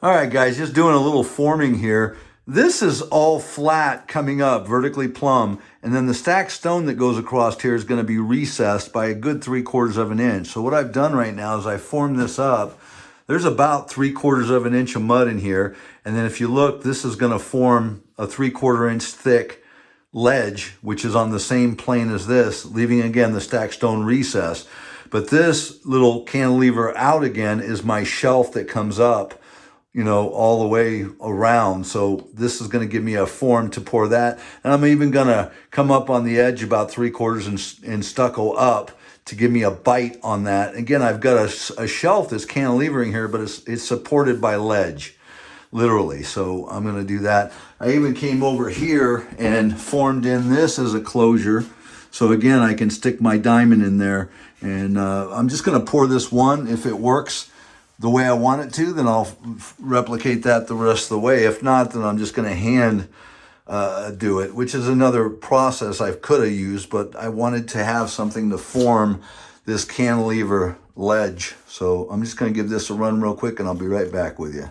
All right, guys, just doing a little forming here. This is all flat coming up, vertically plumb, and then the stacked stone that goes across here is going to be recessed by a good 3/4 of an inch. So what I've done right now is I formed this up. There's about 3/4 of an inch of mud in here, and then if you look, this is going to form a 3/4 inch thick ledge, which is on the same plane as this, leaving again the stacked stone recess. But this little cantilever out again is my shelf that comes up, you know, all the way around. So this is going to give me a form to pour that. And I'm even going to come up on the edge about 3/4 and stucco up to give me a bite on that. Again, I've got a shelf that's cantilevering here, but it's supported by ledge, literally. So I'm going to do that. I even came over here and formed in this as a closure. So again, I can stick my diamond in there. And I'm just going to pour this one. If it works the way I want it to, then I'll replicate that the rest of the way. If not, then I'm just going to hand do it, which is another process I could have used, but I wanted to have something to form this cantilever ledge. So I'm just going to give this a run real quick and I'll be right back with you.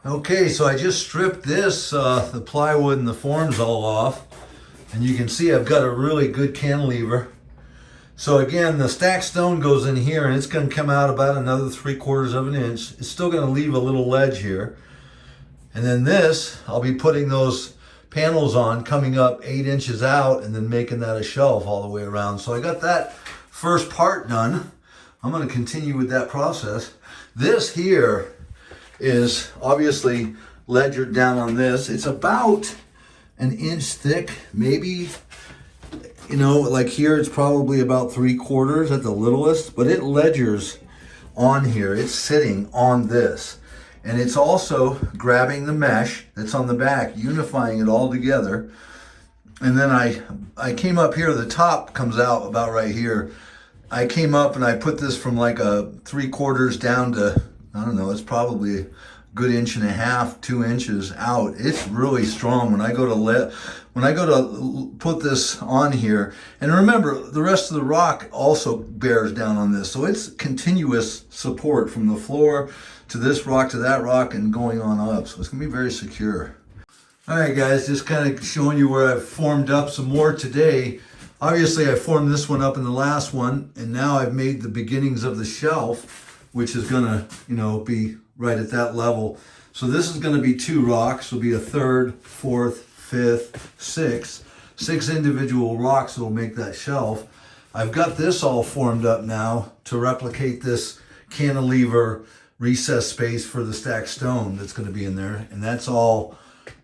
Okay, so I just stripped this, the plywood and the forms all off, and you can see I've got a really good cantilever. So again, the stacked stone goes in here and it's going to come out about another 3/4 of an inch. It's still going to leave a little ledge here. And then this, I'll be putting those panels on, coming up 8 inches out and then making that a shelf all the way around. So I got that first part done. I'm going to continue with that process. This here is obviously ledgered down on this. It's about an inch thick, maybe. You know, like here, it's probably about 3/4 at the littlest, but it ledgers on here. It's sitting on this. And it's also grabbing the mesh that's on the back, unifying it all together. And then I came up here, the top comes out about right here. I came up and I put this from like a 3/4 down to, I don't know, it's probably a good 1.5 2 inches out. It's really strong when I go to put this on here. And remember, the rest of the rock also bears down on this. So it's continuous support from the floor to this rock to that rock and going on up. So it's gonna be very secure. All right, guys, just kind of showing you where I've formed up some more today. Obviously, I formed this one up in the last one, and now I've made the beginnings of the shelf, which is gonna, you know, be right at that level. So this is gonna be 2 rocks. It'll be a 3rd, 4th, 5th, 6th. 6 individual rocks will make that shelf. I've got this all formed up now to replicate this cantilever recess space for the stacked stone that's gonna be in there. And that's all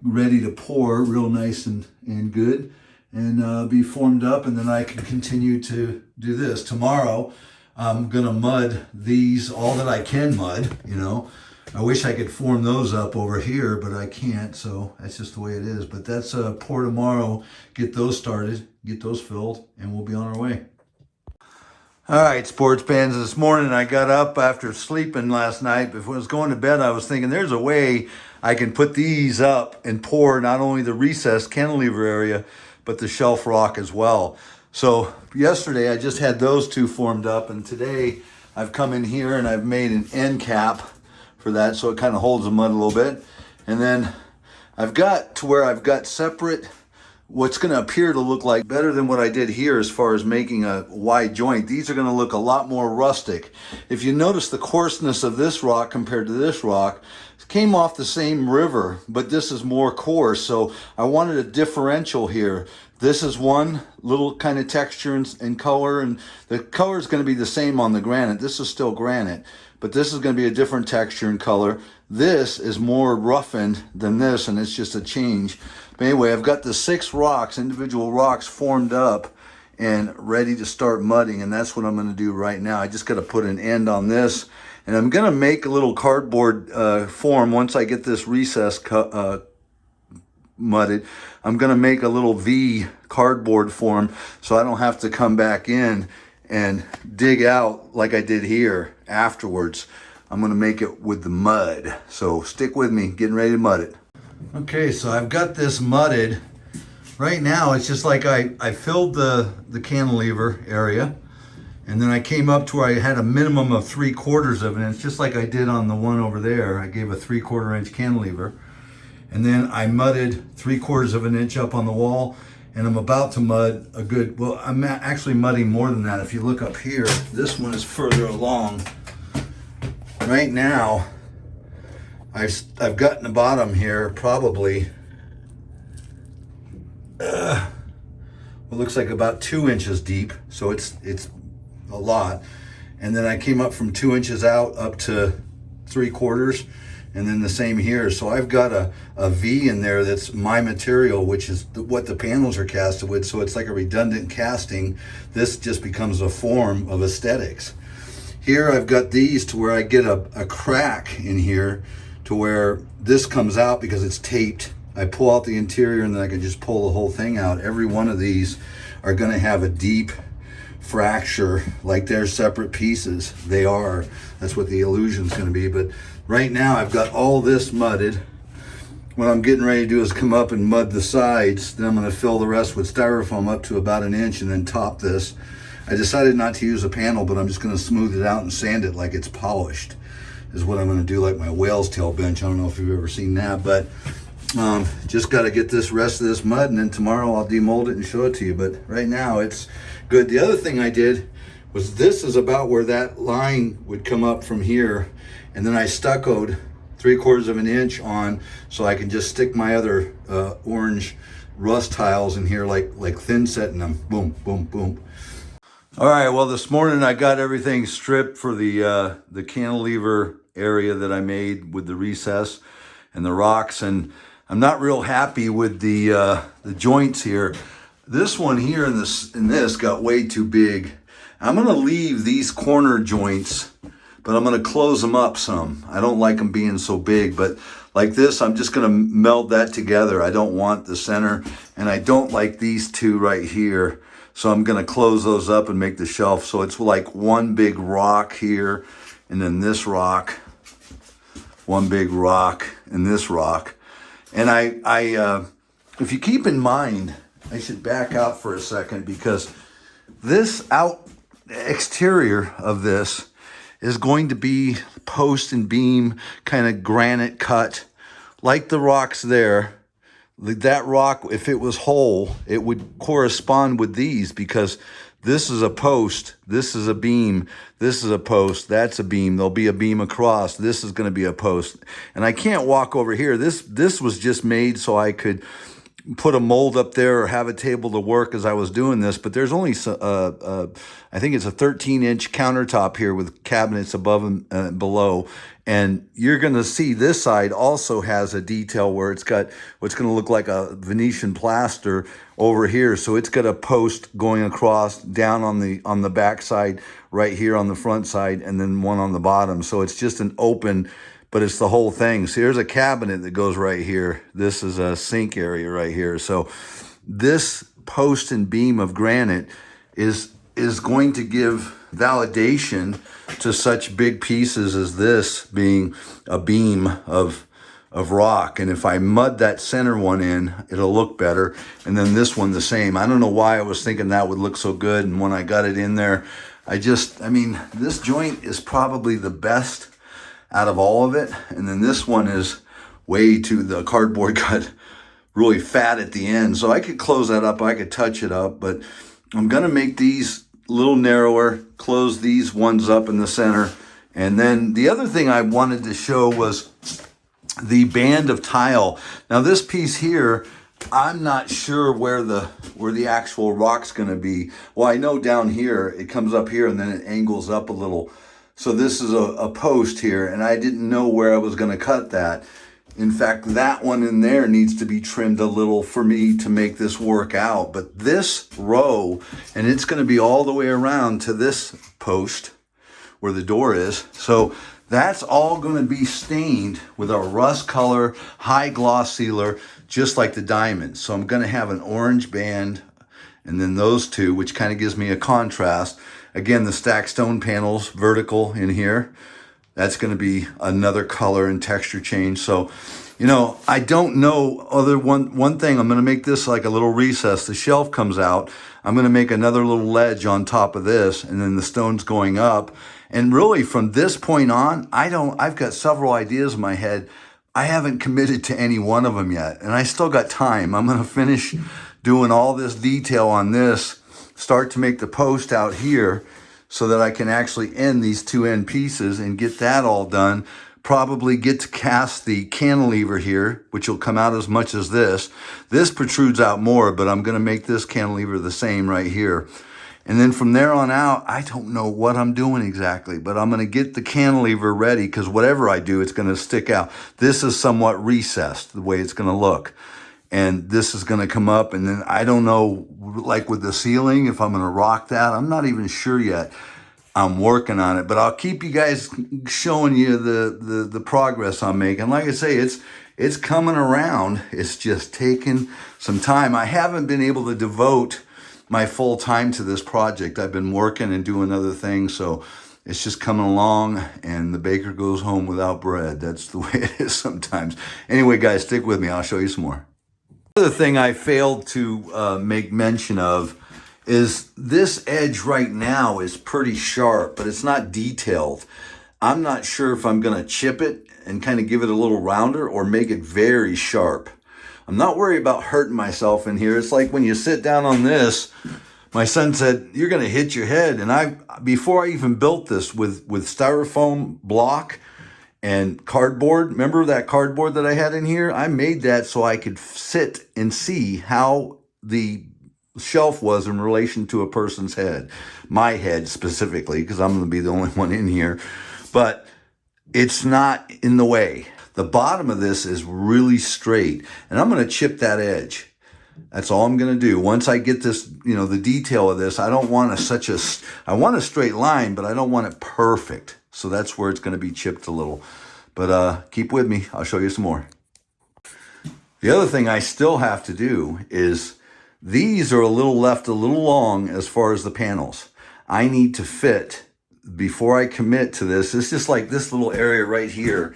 ready to pour, real nice and good, and be formed up, and then I can continue to do this. Tomorrow, I'm gonna mud these, all that I can mud, you know. I wish I could form those up over here, but I can't, so that's just the way it is. But that's pour tomorrow, get those started, get those filled, and we'll be on our way. All right, sports fans, this morning I got up after sleeping last night. Before I was going to bed, I was thinking there's a way I can put these up and pour not only the recessed cantilever area, but the shelf rock as well. So yesterday I just had those 2 formed up, and today I've come in here and I've made an end cap for that, so it kind of holds the mud a little bit. And then I've got to where I've got separate, what's going to appear to look like better than what I did here as far as making a wide joint. These are going to look a lot more rustic. If you notice the coarseness of this rock compared to this rock, it came off the same river, but this is more coarse. So I wanted a differential here. This is one little kind of texture and color, and the color is going to be the same on the granite. This is still granite, but this is going to be a different texture and color. This is more roughened than this, and it's just a change. But anyway, I've got the 6 rocks, individual rocks, formed up and ready to start mudding, and that's what I'm going to do right now. I just got to put an end on this, and I'm going to make a little cardboard form once I get this recess mudded. I'm going to make a little V cardboard form so I don't have to come back in and dig out like I did here afterwards. I'm going to make it with the mud. So stick with me, getting ready to mud it. Okay, so I've got this mudded. Right now, it's just like I filled the cantilever area, And then I came up to where I had a minimum of 3/4 of an inch, just like I did on the one over there. I gave a 3/4 inch cantilever. And then I mudded 3/4 of an inch up on the wall, and I'm about to mud a good, well, I'm actually mudding more than that. If you look up here, this one is further along. Right now, I've gotten the bottom here probably, it looks like about 2 inches deep, so it's a lot. And then I came up from 2 inches out up to 3/4, and then the same here. So I've got a V in there that's my material, which is what the panels are casted with. So it's like a redundant casting. This just becomes a form of aesthetics. Here I've got these to where I get a crack in here to where this comes out because it's taped. I pull out the interior and then I can just pull the whole thing out. Every one of these are gonna have a deep fracture, like they're separate pieces. They are. That's what the illusion's gonna be. But right now I've got all this mudded. What I'm getting ready to do is come up and mud the sides. Then I'm gonna fill the rest with styrofoam up to about 1 inch and then top this. I decided not to use a panel, but I'm just gonna smooth it out and sand it like it's polished, is what I'm gonna do, like my whale's tail bench. I don't know if you've ever seen that, but just got to get this rest of this mud, and then tomorrow I'll demold it and show it to you. But right now it's good. The other thing I did was, this is about where that line would come up from here, and then I stuccoed 3/4 of an inch on, so I can just stick my other orange rust tiles in here, like thin setting them. Boom, boom, boom. All right, well, this morning I got everything stripped for the cantilever area that I made with the recess and the rocks, and I'm not real happy with the joints here. This one here in this got way too big. I'm gonna leave these corner joints, but I'm gonna close them up some. I don't like them being so big, but like this, I'm just gonna meld that together. I don't want the center, and I don't like these two right here. So I'm gonna close those up and make the shelf. So it's like one big rock here, and then this rock, one big rock, and this rock. And if you keep in mind, I should back out for a second, because this exterior of this is going to be post and beam kind of granite cut, like the rocks there. That rock, if it was whole, it would correspond with these, because this is a post, this is a beam, this is a post, that's a beam, there'll be a beam across, this is gonna be a post. And I can't walk over here. This was just made so I could put a mold up there or have a table to work as I was doing this, but there's only, I think it's a 13-inch countertop here with cabinets above and below. And you're gonna see this side also has a detail where it's got what's gonna look like a Venetian plaster over here. So it's got a post going across down on the back side, right here on the front side, and then one on the bottom. So it's just an open, but it's the whole thing. So here's a cabinet that goes right here. This is a sink area right here. So this post and beam of granite is going to give validation to such big pieces as this being a beam of rock. And if I mud that center one in, it'll look better. And then this one the same. I don't know why I was thinking that would look so good. And when I got it in there, I mean, this joint is probably the best out of all of it. And then this one is the cardboard got really fat at the end. So I could close that up, I could touch it up, but I'm gonna make these a little narrower, close these ones up in the center. And then the other thing I wanted to show was the band of tile. Now this piece here, I'm not sure where the actual rock's gonna be. Well, I know down here, it comes up here and then it angles up a little. So this is a post here, and I didn't know where I was gonna cut that. In fact, that one in there needs to be trimmed a little for me to make this work out. But this row, and it's gonna be all the way around to this post where the door is. So that's all gonna be stained with a rust color, high gloss sealer, just like the diamonds. So I'm gonna have an orange band, and then those two, which kind of gives me a contrast. Again, the stacked stone panels, vertical in here. That's going to be another color and texture change. So, you know, I don't know one thing. I'm going to make this like a little recess. The shelf comes out. I'm going to make another little ledge on top of this, and then the stone's going up. And really from this point on, I've got several ideas in my head. I haven't committed to any one of them yet, and I still got time. I'm going to finish doing all this detail on this, start to make the post out here, so that I can actually end these two end pieces and get that all done. Probably get to cast the cantilever here, which will come out as much as this. This protrudes out more, but I'm gonna make this cantilever the same right here. And then from there on out, I don't know what I'm doing exactly, but I'm gonna get the cantilever ready, because whatever I do, it's gonna stick out. This is somewhat recessed, the way it's gonna look. And this is gonna come up, and then I don't know, like with the ceiling, if I'm gonna rock that. I'm not even sure yet. I'm working on it, but I'll keep you guys showing you the progress I'm making. Like I say, it's coming around. It's just taking some time. I haven't been able to devote my full time to this project. I've been working and doing other things, so it's just coming along, and the baker goes home without bread. That's the way it is sometimes. Anyway, guys, stick with me. I'll show you some more. Another thing I failed to make mention of is this edge right now is pretty sharp, but it's not detailed. I'm not sure if I'm gonna chip it and kind of give it a little rounder or make it very sharp. I'm not worried about hurting myself in here. It's like when you sit down on this, my son said, you're gonna hit your head. And before I even built this with styrofoam block and cardboard, remember that cardboard that I had in here? I made that so I could sit and see how the shelf was in relation to a person's head. My head specifically, because I'm going to be the only one in here. But it's not in the way. The bottom of this is really straight, and I'm going to chip that edge. That's all I'm going to do. Once I get this, you know, the detail of this, I don't want I want a straight line, but I don't want it perfect. So that's where it's going to be chipped a little. But keep with me. I'll show you some more. The other thing I still have to do is these are left a little long as far as the panels. I need to fit, before I commit to this, it's just like this little area right here.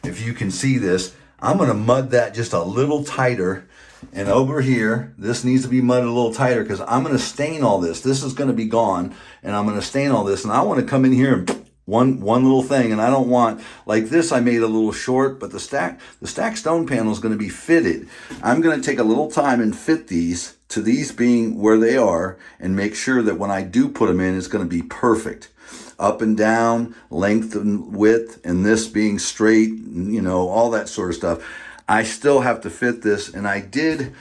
If you can see this, I'm going to mud that just a little tighter. And over here, this needs to be mudded a little tighter, because I'm going to stain all this. This is going to be gone, and I'm going to stain all this. And I want to come in here and one little thing, and I don't want, like this I made a little short, but the stack stone panel is going to be fitted. I'm going to take a little time and fit these to these being where they are, and make sure that when I do put them in, it's going to be perfect. Up and down, length and width, and this being straight, you know, all that sort of stuff. I still have to fit this, and I did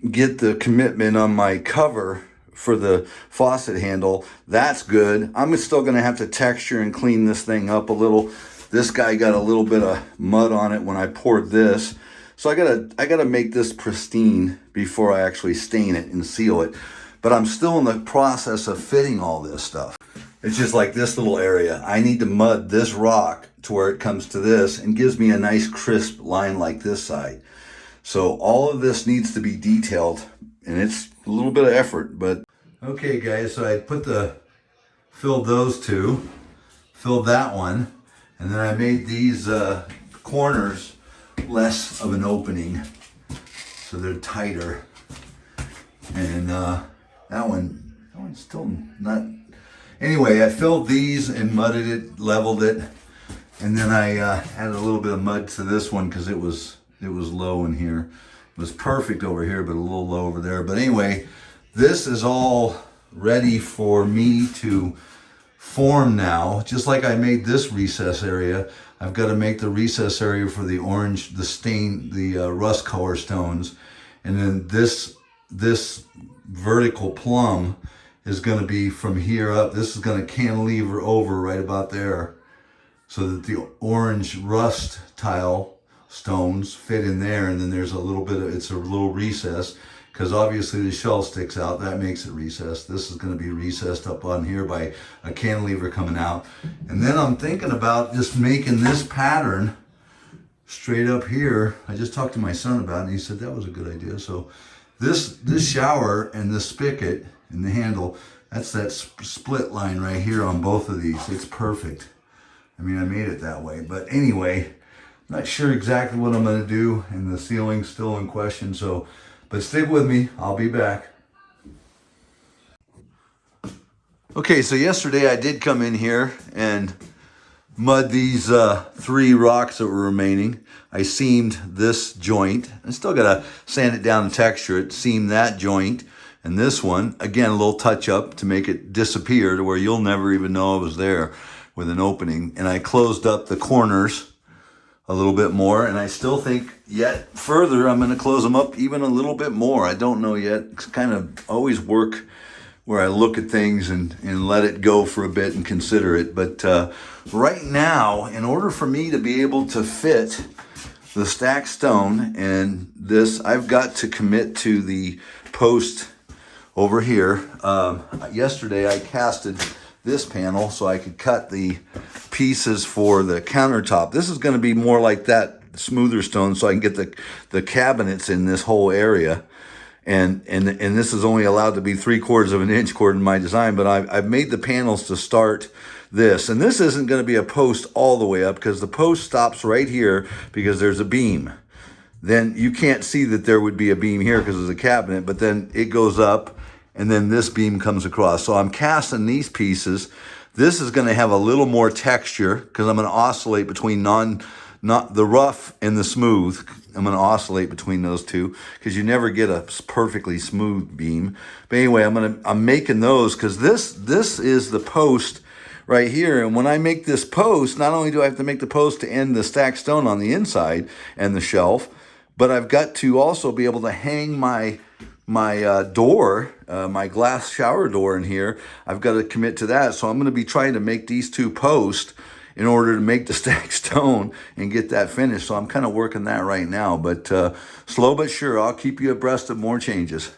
get the commitment on my cover for the faucet handle. That's good. I'm still going to have to texture and clean this thing up a little. This guy got a little bit of mud on it when I poured this. So I gotta make this pristine before I actually stain it and seal it. But I'm still in the process of fitting all this stuff. It's just like this little area. I need to mud this rock to where it comes to this and gives me a nice crisp line like this side. So all of this needs to be detailed, and it's a little bit of effort, but okay guys, so I filled those two, filled that one, and then I made these corners less of an opening, so they're tighter. And that one's still not. Anyway, I filled these and mudded it, leveled it, and then I added a little bit of mud to this one because it was low in here. It was perfect over here, but a little low over there. But anyway, this is all ready for me to form now. Just like I made this recess area, I've got to make the recess area for the orange, the stain, the rust color stones. And then this vertical plumb is going to be from here up. This is going to cantilever over right about there, so that the orange rust tile stones fit in there. And then there's a little bit of, it's a little recess, because obviously the shell sticks out. That makes it recessed. This is going to be recessed up on here by a cantilever coming out. And then I'm thinking about just making this pattern straight up here. I just talked to my son about it, and he said that was a good idea. So this shower and this spigot and the handle, that's that split line right here on both of these. It's perfect. I mean, I made it that way. But anyway, not sure exactly what I'm going to do, and the ceiling's still in question. So, but stick with me. I'll be back. Okay, so yesterday I did come in here and mud these 3 rocks that were remaining. I seamed this joint. I still got to sand it down and texture it. Seam that joint. And this one, again, a little touch up to make it disappear to where you'll never even know it was there with an opening. And I closed up the corners a little bit more. And I still think yet further, I'm going to close them up even a little bit more. I don't know yet. It's kind of always work where I look at things and let it go for a bit and consider it. But right now, in order for me to be able to fit the stacked stone and this, I've got to commit to the post over here. Yesterday I casted this panel so I could cut the pieces for the countertop. This is going to be more like that smoother stone so I can get the cabinets in this whole area. And this is only allowed to be 3/4 of an inch according to my design, but I've made the panels to start this. And this isn't going to be a post all the way up because the post stops right here because there's a beam. Then you can't see that there would be a beam here because there's a cabinet, but then it goes up and then this beam comes across. So I'm casting these pieces. This is going to have a little more texture because I'm going to oscillate between not the rough and the smooth. I'm going to oscillate between those two because you never get a perfectly smooth beam. But anyway, I'm making those because this is the post right here. And when I make this post, not only do I have to make the post to end the stacked stone on the inside and the shelf, but I've got to also be able to hang my door, my glass shower door in here. I've got to commit to that. So I'm going to be trying to make these 2 posts in order to make the stacked stone and get that finished. So I'm kind of working that right now, but slow but sure, I'll keep you abreast of more changes.